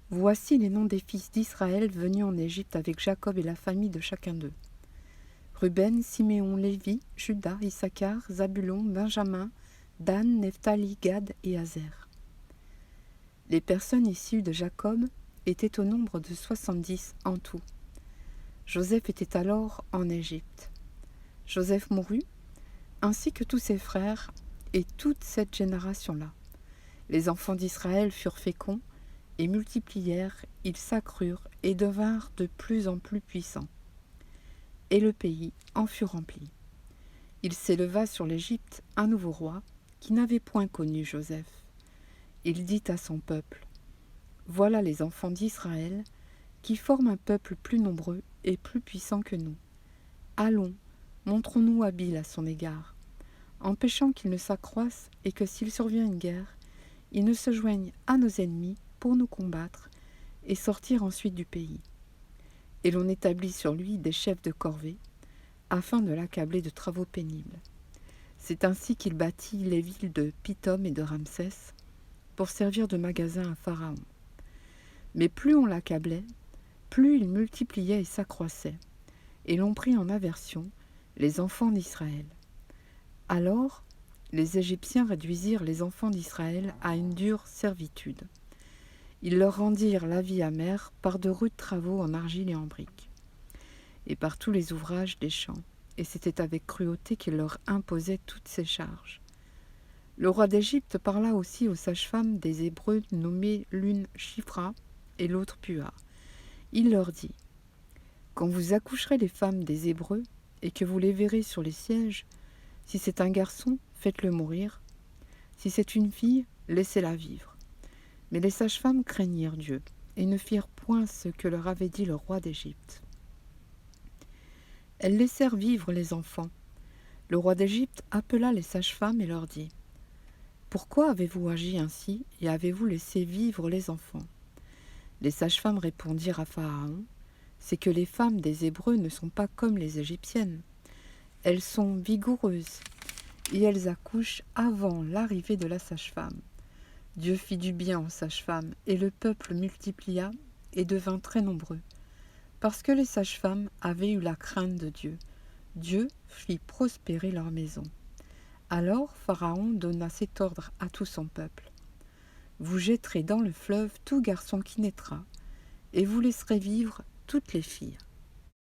Voici les noms des fils d'Israël venus en Égypte avec Jacob et la famille de chacun d'eux. Ruben, Siméon, Lévi, Juda, Issachar, Zabulon, Benjamin, Dan, Nephtali, Gad et Azer. Les personnes issues de Jacob étaient au nombre de 70 en tout. Joseph était alors en Égypte. Joseph mourut, ainsi que tous ses frères et toute cette génération-là. Les enfants d'Israël furent féconds et multiplièrent, ils s'accrurent et devinrent de plus en plus puissants. Et le pays en fut rempli. Il s'éleva sur l'Égypte un nouveau roi qui n'avait point connu Joseph. Il dit à son peuple : Voilà les enfants d'Israël qui forment un peuple plus nombreux et plus puissant que nous. Allons, montrons-nous habiles à son égard, empêchant qu'il ne s'accroisse et que s'il survient une guerre, il ne se joigne à nos ennemis pour nous combattre et sortir ensuite du pays. Et l'on établit sur lui des chefs de corvée, afin de l'accabler de travaux pénibles. C'est ainsi qu'il bâtit les villes de Pithom et de Ramsès, pour servir de magasin à Pharaon. Mais plus on l'accablait, plus il multipliait et s'accroissait, et l'on prit en aversion les enfants d'Israël. Alors, les Égyptiens réduisirent les enfants d'Israël à une dure servitude. Ils leur rendirent la vie amère par de rudes travaux en argile et en briques, et par tous les ouvrages des champs, et c'était avec cruauté qu'ils leur imposaient toutes ces charges. Le roi d'Égypte parla aussi aux sages-femmes des Hébreux nommées l'une Shifra et l'autre Pua. Il leur dit : Quand vous accoucherez les femmes des Hébreux, et que vous les verrez sur les sièges, si c'est un garçon, faites-le mourir. Si c'est une fille, laissez-la vivre. Mais les sages-femmes craignirent Dieu, et ne firent point ce que leur avait dit le roi d'Égypte. Elles laissèrent vivre les enfants. Le roi d'Égypte appela les sages-femmes et leur dit : Pourquoi avez-vous agi ainsi et avez-vous laissé vivre les enfants ? Les sages-femmes répondirent à Pharaon : C'est que les femmes des Hébreux ne sont pas comme les Égyptiennes. Elles sont vigoureuses et elles accouchent avant l'arrivée de la sage-femme. Dieu fit du bien aux sages-femmes, et le peuple multiplia et devint très nombreux. Parce que les sages-femmes avaient eu la crainte de Dieu, Dieu fit prospérer leur maison. Alors Pharaon donna cet ordre à tout son peuple : Vous jetterez dans le fleuve tout garçon qui naîtra, et vous laisserez vivre toutes les filles.